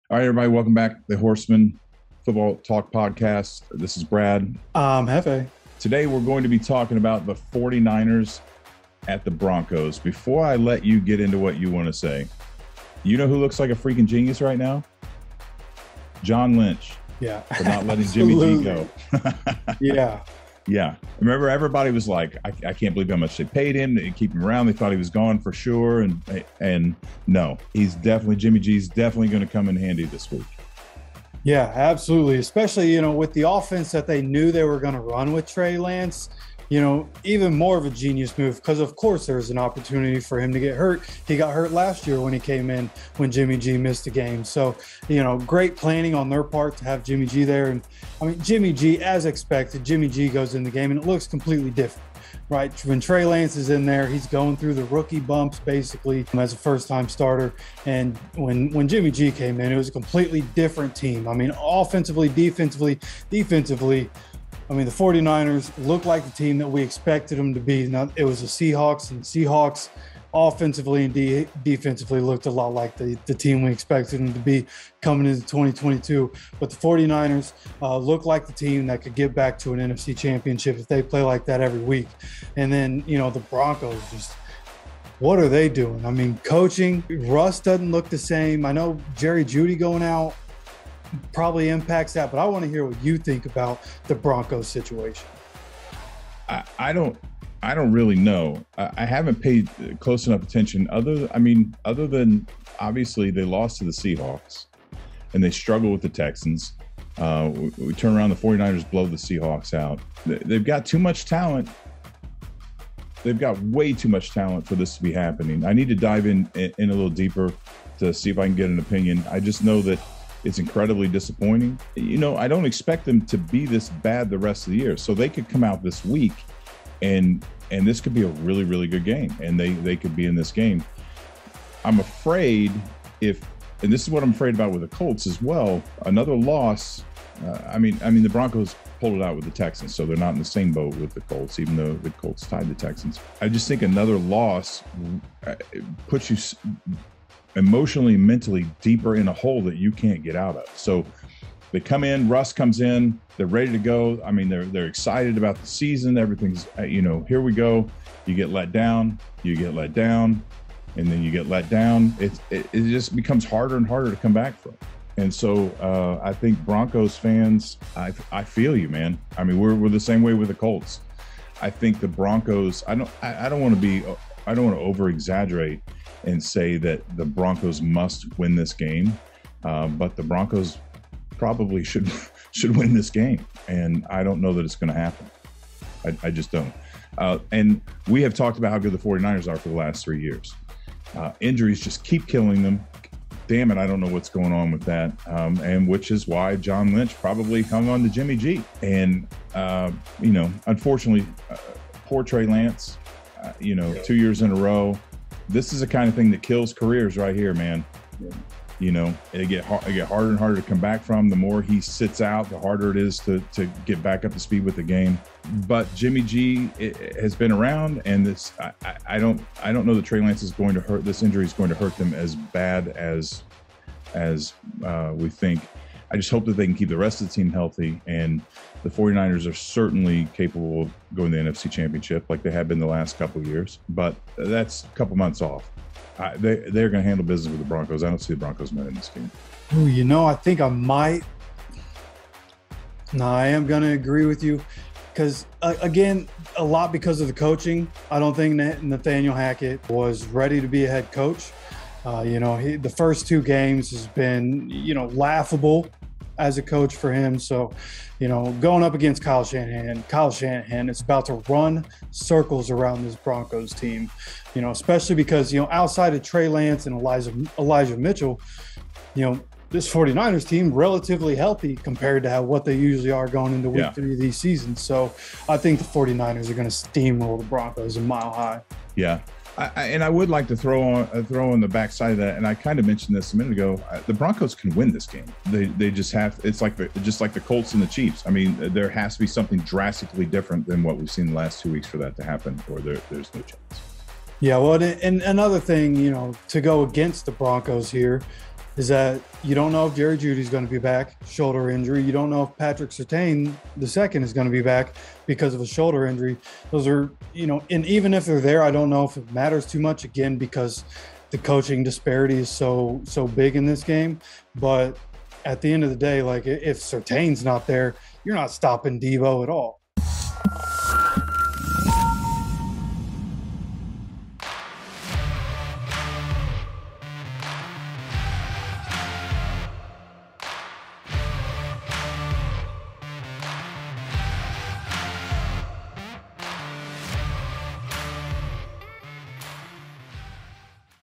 All right, everybody, welcome back to the Horseman Football Talk Podcast. This is Brad. Hefe. Today, we're going to be talking about the 49ers at the Broncos. Before I let you get into what you want to say, you know who looks like a freaking genius right now? John Lynch. Yeah. For not letting Jimmy G go. Yeah. Yeah. Remember, everybody was like, I can't believe how much they paid him to keep him around. They thought he was gone for sure. And no, Jimmy G's definitely going to come in handy this week. Yeah, absolutely. Especially, with the offense that they knew they were going to run with Trey Lance, even more of a genius move because, of course, there's an opportunity for him to get hurt. He got hurt last year when he came in when Jimmy G missed a game. So, great planning on their part to have Jimmy G there. And, Jimmy G, as expected, Jimmy G goes in the game and it looks completely different. Right. When Trey Lance is in there, he's going through the rookie bumps basically as a first-time starter. And when Jimmy G came in, it was a completely different team. Offensively, defensively, the 49ers looked like the team that we expected them to be. Now, it was the Seahawks, and the Seahawks offensively and defensively looked a lot like the team we expected them to be coming into 2022. But the 49ers look like the team that could get back to an NFC championship if they play like that every week. And then, the Broncos, just what are they doing? Coaching, Russ doesn't look the same. I know Jerry Jeudy going out probably impacts that, but I want to hear what you think about the Broncos situation. I don't really know. I haven't paid close enough attention. Other than obviously they lost to the Seahawks and they struggle with the Texans. We turn around, the 49ers blow the Seahawks out. They've got too much talent. They've got way too much talent for this to be happening. I need to dive in a little deeper to see if I can get an opinion. I just know that it's incredibly disappointing. I don't expect them to be this bad the rest of the year. So they could come out this week and this could be a really, really good game. And they could be in this game. I'm afraid and this is what I'm afraid about with the Colts as well, another loss. The Broncos pulled it out with the Texans, so they're not in the same boat with the Colts, even though the Colts tied the Texans. I just think another loss puts you emotionally, mentally deeper in a hole that you can't get out of. So they come in, Russ comes in, they're ready to go. They're excited about the season. Everything's, here we go. You get let down, and then you get let down. It just becomes harder and harder to come back from. And so I think Broncos fans, I feel you, man. We're the same way with the Colts. I think the Broncos, I don't want to over exaggerate and say that the Broncos must win this game, but the Broncos probably should win this game, and I don't know that it's going to happen. I just don't. And we have talked about how good the 49ers are for the last 3 years. Injuries just keep killing them. Damn it, I don't know what's going on with that, and which is why John Lynch probably hung on to Jimmy G. And, unfortunately, poor Trey Lance, 2 years in a row. This is the kind of thing that kills careers right here, man. Yeah. It get harder and harder to come back from. The more he sits out, the harder it is to get back up to speed with the game. But Jimmy G has been around, and this I don't know that Trey Lance is going to hurt. This injury is going to hurt them as bad as we think. I just hope that they can keep the rest of the team healthy, and the 49ers are certainly capable of going to the NFC Championship like they have been the last couple of years. But that's a couple months off. They're going to handle business with the Broncos. I don't see the Broncos winning this game. Ooh, I think I might. No, I am going to agree with you because, again, a lot because of the coaching. I don't think that Nathaniel Hackett was ready to be a head coach. The first 2 games has been, laughable as a coach for him. So, going up against Kyle Shanahan is about to run circles around this Broncos team, especially because, outside of Trey Lance and Elijah Mitchell, this 49ers team relatively healthy compared to what they usually are going into week 3 of these seasons. So I think the 49ers are going to steamroll the Broncos a mile high. Yeah. I would like to throw on the backside of that, and I kind of mentioned this a minute ago. The Broncos can win this game. They just have. It's like the Colts and the Chiefs. There has to be something drastically different than what we've seen the last 2 weeks for that to happen, or there's no chance. Yeah, well, and another thing, to go against the Broncos here, is that you don't know if Jerry Jeudy's going to be back, shoulder injury. You don't know if Patrick Surtain II is going to be back because of a shoulder injury. Those are, and even if they're there, I don't know if it matters too much, again, because the coaching disparity is so big in this game. But at the end of the day, like, if Surtain's not there, you're not stopping Deebo at all.